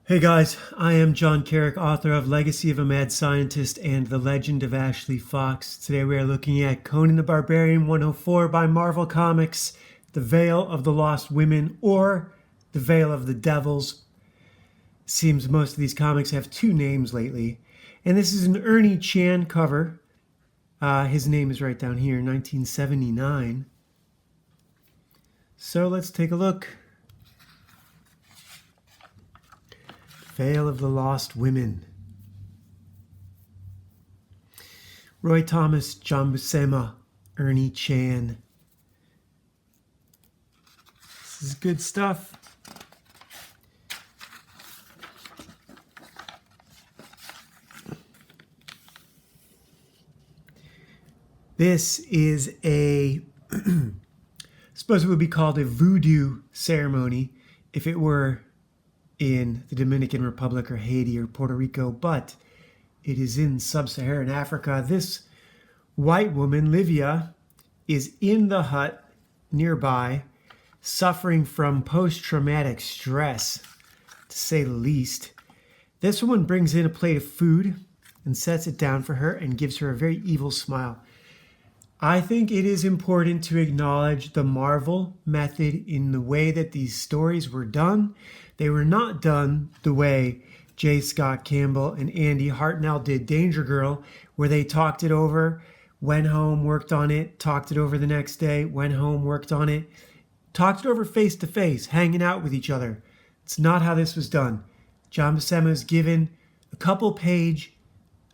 Hey guys, I am John Carrick, author of Legacy of a Mad Scientist and The Legend of Ashley Fox. Today we are looking at Conan the Barbarian 104 by Marvel Comics, The Veil of the Lost Women, or The Veil of the Devils. Seems most of these comics have two names lately. And this is an Ernie Chan cover. His name is right down here, 1979. So let's take a look. Veil of the Lost Women. Roy Thomas, John Buscema, Ernie Chan. This is good stuff. This is I suppose it would be called a voodoo ceremony if it were in the Dominican Republic or Haiti or Puerto Rico, but it is in sub-Saharan Africa. This white woman, Livia, is in the hut nearby, suffering from post-traumatic stress, to say the least. This woman brings in a plate of food and sets it down for her and gives her a very evil smile. I think it is important to acknowledge the Marvel method in the way that these stories were done. They were not done the way J. Scott Campbell and Andy Hartnell did Danger Girl, where they talked it over, went home, worked on it, talked it over the next day, went home, worked on it, talked it over face to face, hanging out with each other. It's not how this was done. John Buscema is given a couple-page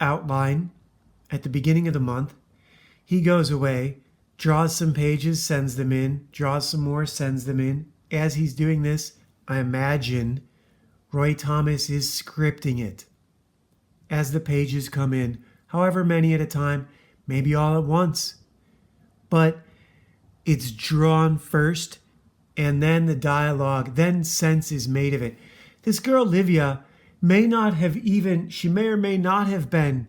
outline at the beginning of the month. He goes away, draws some pages, sends them in, draws some more, sends them in. As he's doing this, I imagine Roy Thomas is scripting it as the pages come in, however many at a time, maybe all at once. But it's drawn first, and then the dialogue, then sense is made of it. This girl, Livia, may or may not have been,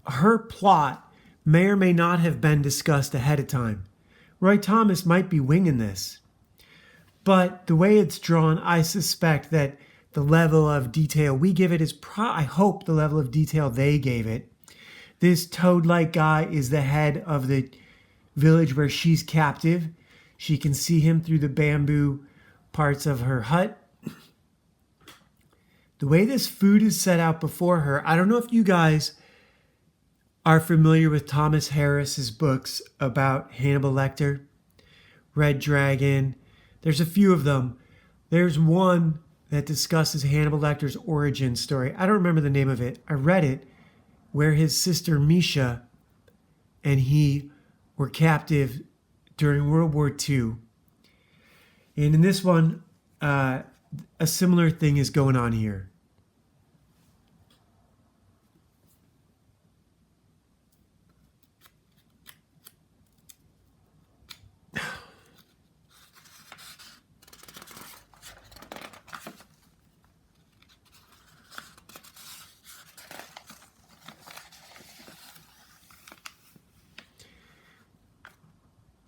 her plot may or may not have been discussed ahead of time. Roy Thomas might be winging this. But the way it's drawn, I suspect that the level of detail we give it is, I hope, the level of detail they gave it. This toad-like guy is the head of the village where she's captive. She can see him through the bamboo parts of her hut. The way this food is set out before her, I don't know if you guys are familiar with Thomas Harris's books about Hannibal Lecter, Red Dragon. There's a few of them. There's one that discusses Hannibal Lecter's origin story. I don't remember the name of it. I read it, where his sister Misha and he were captive during World War II. And in this one, a similar thing is going on here.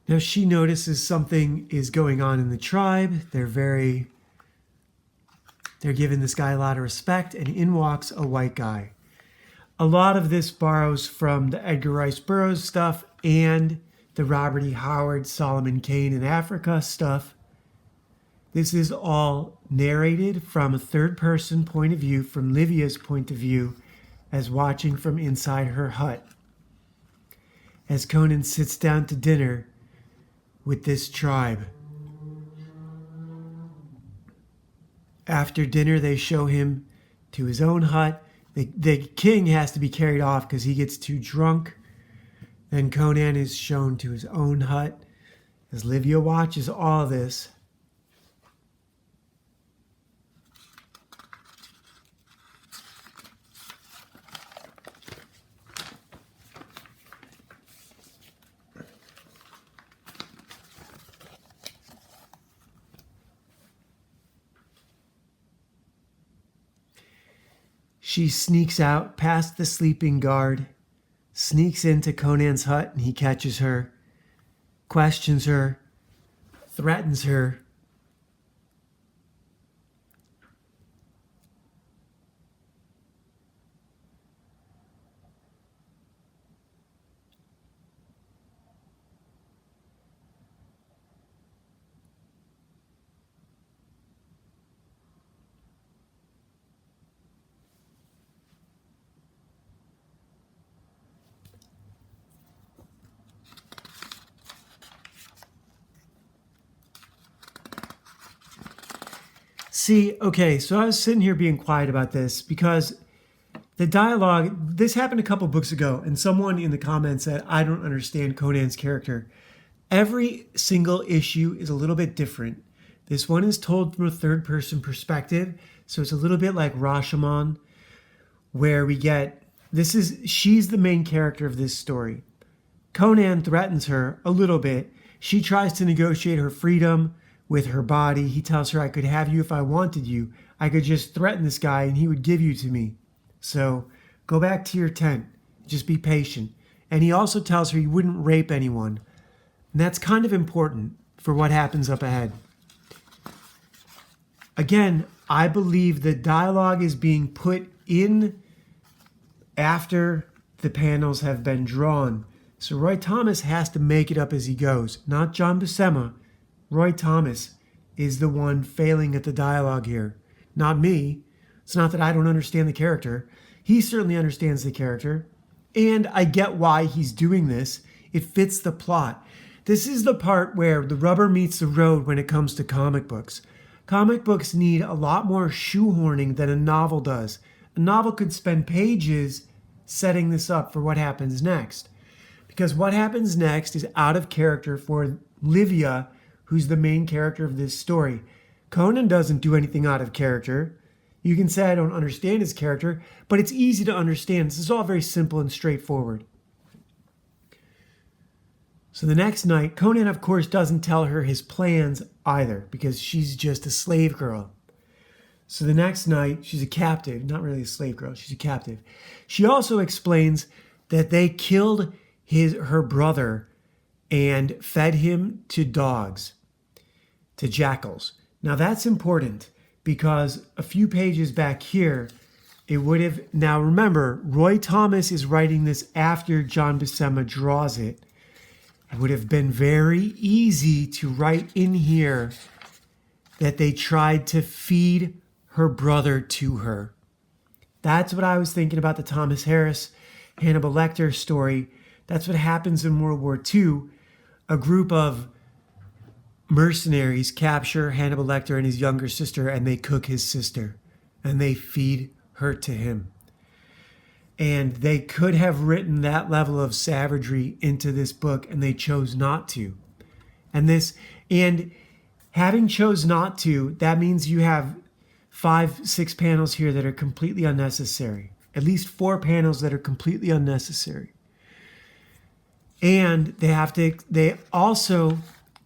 Now she notices something is going on in the tribe. They're giving this guy a lot of respect, and in walks a white guy. A lot of this borrows from the Edgar Rice Burroughs stuff and the Robert E. Howard, Solomon Kane in Africa stuff. This is all narrated from a third-person point of view, from Livia's point of view, as watching from inside her hut. As Conan sits down to dinner with this tribe. After dinner, they show him to his own hut. The king has to be carried off because he gets too drunk. Then Conan is shown to his own hut. As Livia watches all of this, she sneaks out past the sleeping guard, sneaks into Conan's hut, and he catches her, questions her, threatens her. See, okay, so I was sitting here being quiet about this because the dialogue, this happened a couple books ago, and someone in the comments said, I don't understand Conan's character. Every single issue is a little bit different. This one is told from a third person perspective, so it's a little bit like Rashomon, where we get she's the main character of this story. Conan threatens her a little bit. She tries to negotiate her freedom with her body. He tells her, I could have you if I wanted you. I could just threaten this guy and he would give you to me. So go back to your tent. Just be patient. And he also tells her he wouldn't rape anyone. And that's kind of important for what happens up ahead. Again, I believe the dialogue is being put in after the panels have been drawn. So Roy Thomas has to make it up as he goes, not John Buscema. Roy Thomas is the one failing at the dialogue here, not me. It's not that I don't understand the character. He certainly understands the character, and I get why he's doing this. It fits the plot. This is the part where the rubber meets the road when it comes to comic books. Comic books need a lot more shoehorning than a novel does. A novel could spend pages setting this up for what happens next. Because what happens next is out of character for Livia, who's the main character of this story. Conan doesn't do anything out of character. You can say I don't understand his character, but it's easy to understand. This is all very simple and straightforward. So the next night, Conan, of course, doesn't tell her his plans either, because she's just a slave girl. So the next night, she's a captive, not really a slave girl, she's a captive. She also explains that they killed her brother and fed him to dogs, to jackals. Now that's important because a few pages back here, it would have, now remember, Roy Thomas is writing this after John Buscema draws it. It would have been very easy to write in here that they tried to feed her brother to her. That's what I was thinking about the Thomas Harris, Hannibal Lecter story. That's what happens in World War II. A group of mercenaries capture Hannibal Lecter and his younger sister, and they cook his sister, and they feed her to him. And they could have written that level of savagery into this book, and they chose not to. And having chose not to, that means you have 5-6 panels here that are completely unnecessary. At least 4 panels that are completely unnecessary. And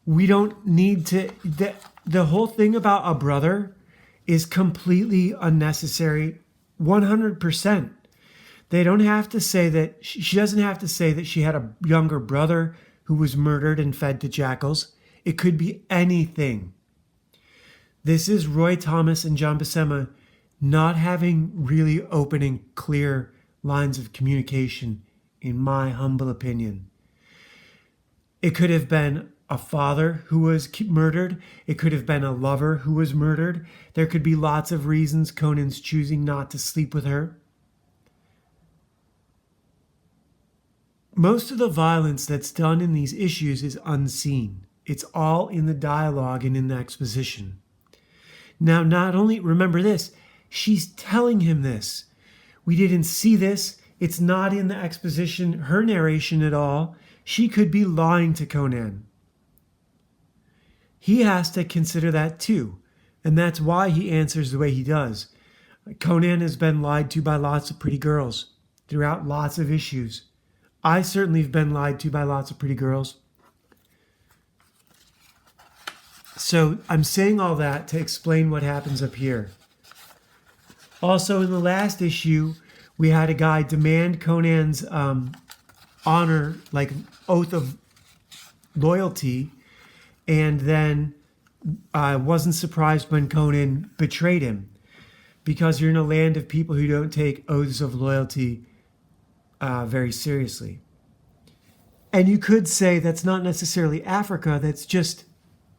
we don't need to, the whole thing about a brother is completely unnecessary, 100%. They don't have to say that, she doesn't have to say that she had a younger brother who was murdered and fed to jackals. It could be anything. This is Roy Thomas and John Buscema not having really open and clear lines of communication, in my humble opinion. It could have been a father who was murdered. It could have been a lover who was murdered. There could be lots of reasons Conan's choosing not to sleep with her. Most of the violence that's done in these issues is unseen. It's all in the dialogue and in the exposition. Now, not only, remember this, she's telling him this. We didn't see this. It's not in the exposition, her narration at all. She could be lying to Conan. He has to consider that too. And that's why he answers the way he does. Conan has been lied to by lots of pretty girls throughout lots of issues. I certainly have been lied to by lots of pretty girls. So I'm saying all that to explain what happens up here. Also, in the last issue, we had a guy demand Conan's honor, like oath of loyalty, and then wasn't surprised when Conan betrayed him, because you're in a land of people who don't take oaths of loyalty very seriously. And you could say that's not necessarily Africa, that's just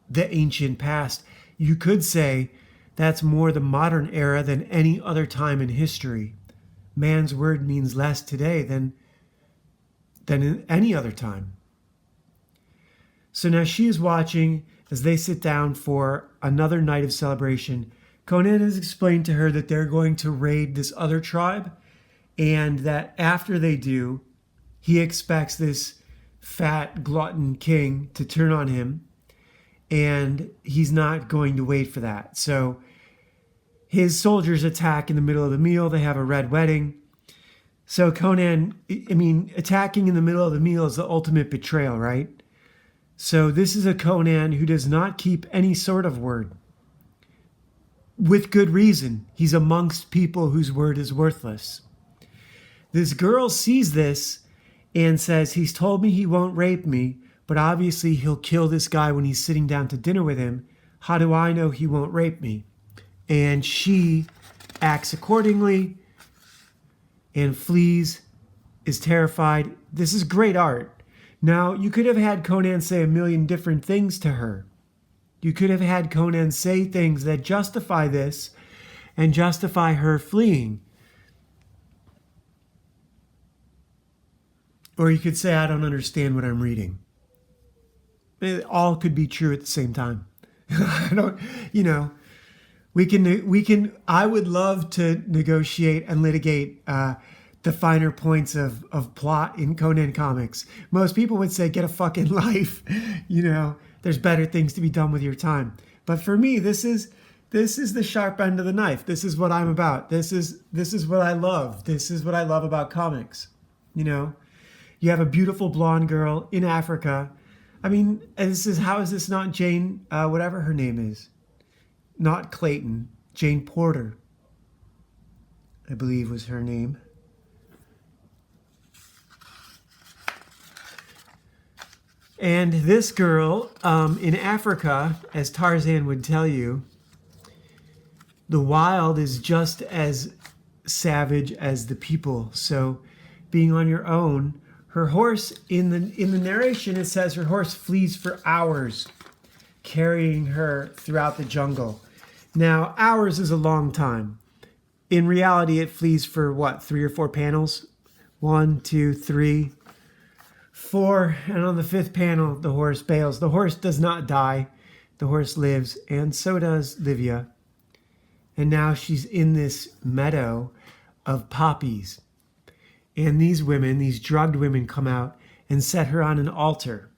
the ancient past. You could say that's more the modern era than any other time in history. Man's word means less today than in any other time. So now she is watching as they sit down for another night of celebration. Conan has explained to her that they're going to raid this other tribe, and that after they do, he expects this fat glutton king to turn on him, and he's not going to wait for that. So his soldiers attack in the middle of the meal. They have a red wedding. So Conan, I mean, attacking in the middle of the meal is the ultimate betrayal, right? So this is a Conan who does not keep any sort of word. With good reason. He's amongst people whose word is worthless. This girl sees this and says, he's told me he won't rape me, but obviously he'll kill this guy when he's sitting down to dinner with him. How do I know he won't rape me? And she acts accordingly and flees, is terrified. This is great art. Now, you could have had Conan say a million different things to her. You could have had Conan say things that justify this and justify her fleeing. Or you could say, I don't understand what I'm reading. It all could be true at the same time. I don't, I would love to negotiate and litigate the finer points of plot in Conan comics. Most people would say, get a fucking life. There's better things to be done with your time. But for me, this is the sharp end of the knife. This is what I'm about. This is what I love. This is what I love about comics. You have a beautiful blonde girl in Africa. I mean, how is this not Jane, whatever her name is? Not Clayton, Jane Porter, I believe was her name. And this girl in Africa, as Tarzan would tell you, the wild is just as savage as the people. So being on your own, her horse, in the narration, it says her horse flees for hours, carrying her throughout the jungle. Now, hours is a long time. In reality, it flees for what, 3 or 4 panels? 1, 2, 3, 4. And on the 5th panel, the horse bails. The horse does not die. The horse lives, and so does Livia. And now she's in this meadow of poppies. And these women, these drugged women, come out and set her on an altar.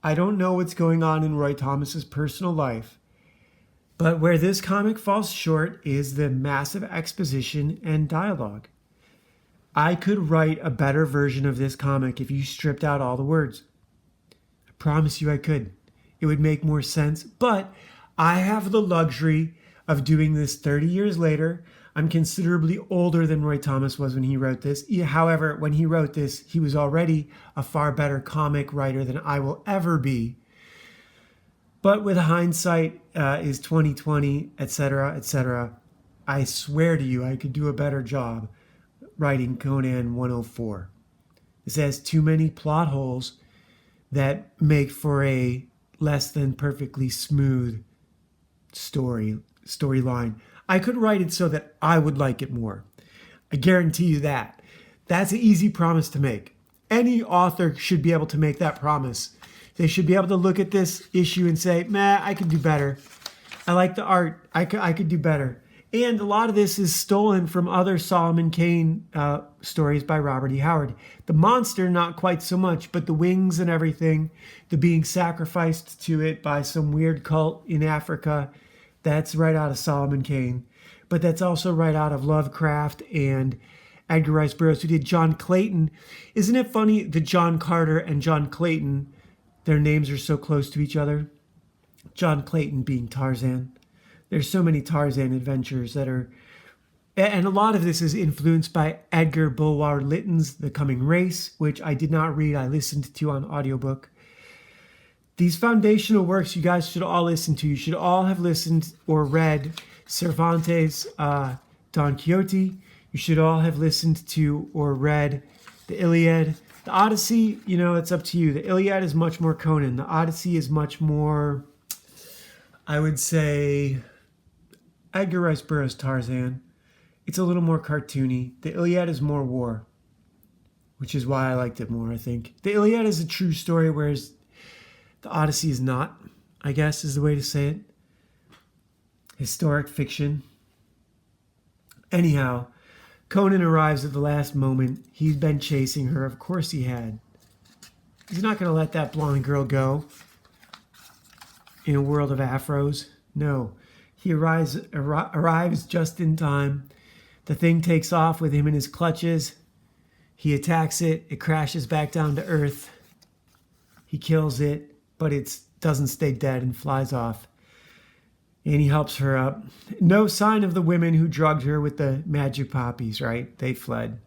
I don't know what's going on in Roy Thomas's personal life, but where this comic falls short is the massive exposition and dialogue. I could write a better version of this comic if you stripped out all the words. I promise you I could. It would make more sense, but I have the luxury of doing this 30 years later. I'm considerably older than Roy Thomas was when he wrote this. However, when he wrote this, he was already a far better comic writer than I will ever be. But with hindsight is 2020, etc., etc., I swear to you, I could do a better job writing Conan 104. This has too many plot holes that make for a less than perfectly smooth storyline. I could write it so that I would like it more. I guarantee you that. That's an easy promise to make. Any author should be able to make that promise. They should be able to look at this issue and say, I could do better. I like the art. I could do better. And a lot of this is stolen from other Solomon Kane stories by Robert E. Howard. The monster, not quite so much, but the wings and everything, the being sacrificed to it by some weird cult in Africa, that's right out of Solomon Kane. But that's also right out of Lovecraft and Edgar Rice Burroughs, who did John Clayton. Isn't it funny that John Carter and John Clayton, their names are so close to each other? John Clayton being Tarzan. There's so many Tarzan adventures that are... And a lot of this is influenced by Edgar Bulwer Lytton's The Coming Race, which I did not read. I listened to on audiobook. These foundational works you guys should all listen to. You should all have listened or read Cervantes' Don Quixote. You should all have listened to or read the Iliad. The Odyssey, it's up to you. The Iliad is much more Conan. The Odyssey is much more, I would say, Edgar Rice Burroughs' Tarzan. It's a little more cartoony. The Iliad is more war, which is why I liked it more, I think. The Iliad is a true story, whereas the Odyssey is not. I guess is the way to say it. Historic fiction. Anyhow, Conan arrives at the last moment. He's been chasing her. Of course he had. He's not going to let that blonde girl go in a world of afros. No. He arrives just in time. The thing takes off with him in his clutches. He attacks it. It crashes back down to earth. He kills it, but it doesn't stay dead and flies off. And he helps her up. No sign of the women who drugged her with the magic poppies, right? They fled.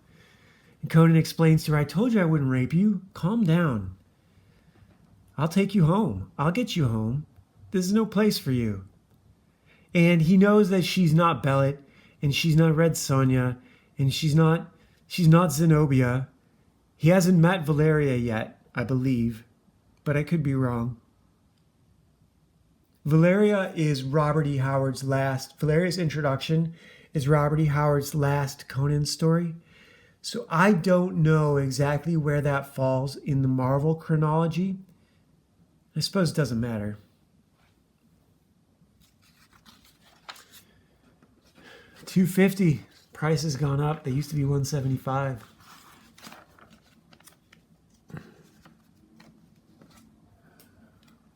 And Conan explains to her, I told you I wouldn't rape you. Calm down. I'll take you home. I'll get you home. This is no place for you. And he knows that she's not Bellet, and she's not Red Sonja, and she's not Zenobia. He hasn't met Valeria yet, I believe, but I could be wrong. Valeria's introduction is Robert E. Howard's last Conan story. So I don't know exactly where that falls in the Marvel chronology. I suppose it doesn't matter. $250. Price has gone up. They used to be $175.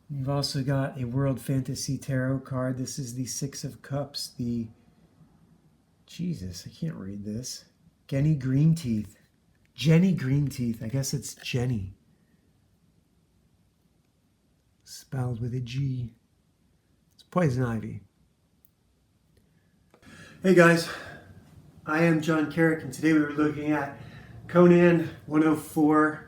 You've also got a World Fantasy Tarot card. This is the Six of Cups. Jesus, I can't read this. Jenny Greenteeth. I guess it's Jenny. Spelled with a G. It's Poison Ivy. Hey guys, I am John Carrick, and today we were looking at Conan 104.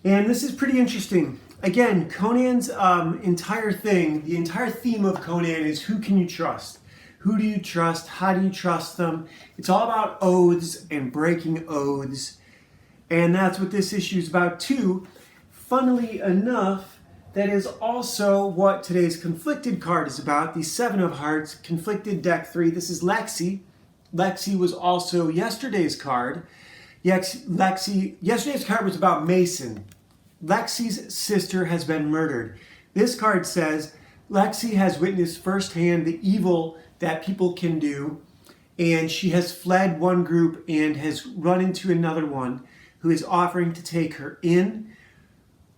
And this is pretty interesting. Again, Conan's entire thing, the entire theme of Conan is who can you trust? Who do you trust? How do you trust them? It's all about oaths and breaking oaths. And that's what this issue is about too. Funnily enough, that is also what today's Conflicted card is about. The Seven of Hearts, Conflicted Deck 3. This is Lexi. Lexi was also yesterday's card. Yesterday's card was about Mason. Lexi's sister has been murdered. This card says Lexi has witnessed firsthand the evil that people can do, and she has fled one group and has run into another one who is offering to take her in.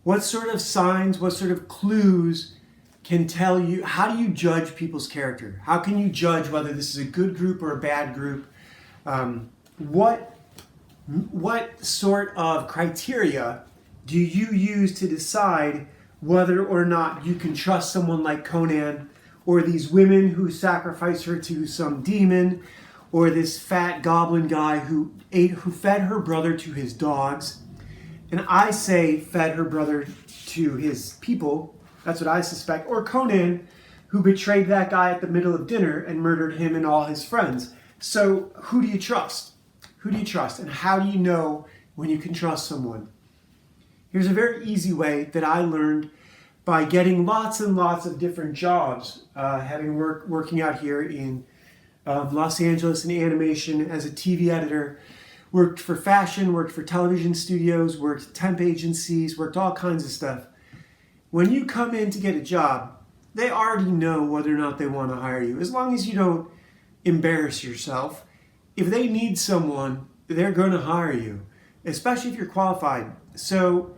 What sort of signs, what sort of clues can tell you, how do you judge people's character? How can you judge whether this is a good group or a bad group? What sort of criteria do you use to decide whether or not you can trust someone like Conan, or these women who sacrifice her to some demon, or this fat goblin guy who fed her brother to his dogs? And I say fed her brother to his people. That's what I suspect. Or Conan, who betrayed that guy at the middle of dinner and murdered him and all his friends. So who do you trust? Who do you trust? And how do you know when you can trust someone? Here's a very easy way that I learned by getting lots and lots of different jobs, working out here in Los Angeles in animation as a TV editor. Worked for fashion, worked for television studios, worked temp agencies, worked all kinds of stuff. When you come in to get a job, they already know whether or not they want to hire you, as long as you don't embarrass yourself. If they need someone, they're going to hire you, especially if you're qualified. So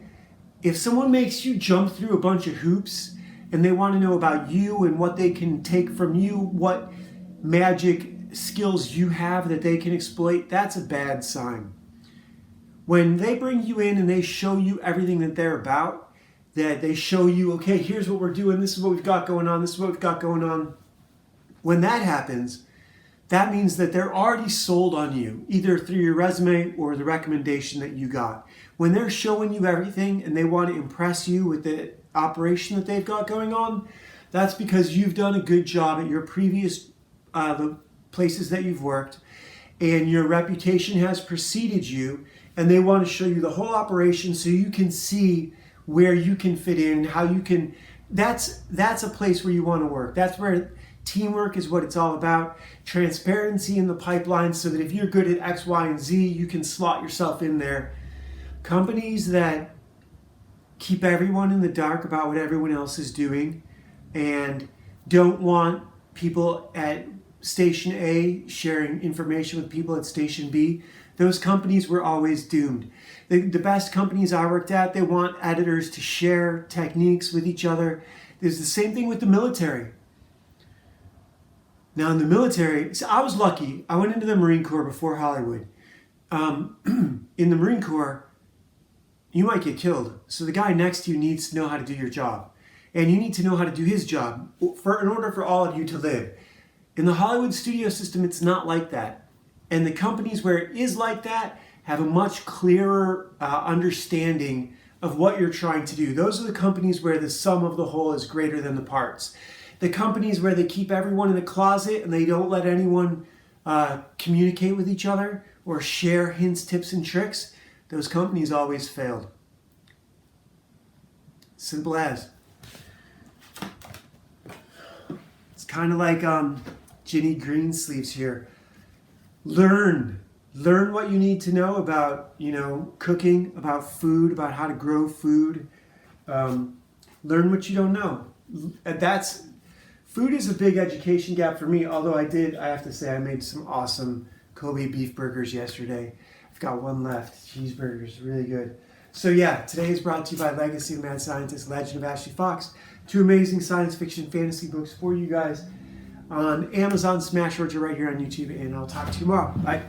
if someone makes you jump through a bunch of hoops and they want to know about you and what they can take from you, what magic skills you have that they can exploit, that's a bad sign. When they bring you in and they show you everything that they're about, that they show you, okay, here's what we're doing, this is what we've got going on, this is what we've got going on. When that happens, that means that they're already sold on you, either through your resume or the recommendation that you got. When they're showing you everything and they want to impress you with the operation that they've got going on, that's because you've done a good job at your previous the places that you've worked, and your reputation has preceded you, and they want to show you the whole operation so you can see where you can fit in, how you can. That's a place where you want to work. That's where teamwork is what it's all about. Transparency in the pipeline, so that if you're good at X, Y, and Z, you can slot yourself in there. Companies that keep everyone in the dark about what everyone else is doing and don't want people at Station A sharing information with people at Station B, those companies were always doomed. The best companies I worked at, they want editors to share techniques with each other. There's the same thing with the military. Now in the military, so I was lucky. I went into the Marine Corps before Hollywood. In the Marine Corps, you might get killed. So the guy next to you needs to know how to do your job. And you need to know how to do his job in order for all of you to live. In the Hollywood studio system, it's not like that. And the companies where it is like that have a much clearer understanding of what you're trying to do. Those are the companies where the sum of the whole is greater than the parts. The companies where they keep everyone in the closet and they don't let anyone communicate with each other or share hints, tips, and tricks, those companies always failed. Simple as. It's kind of like Ginny Greensleeves here. Learn what you need to know about, cooking, about food, about how to grow food. Learn what you don't know. Food is a big education gap for me, although I have to say, I made some awesome Kobe beef burgers yesterday. I've got one left. Cheeseburgers, really good. So yeah, today is brought to you by Legacy of Mad Scientist, Legend of Ashley Fox. 2 amazing science fiction fantasy books for you guys on Amazon, Smashwords, or right here on YouTube, and I'll talk to you tomorrow. Bye.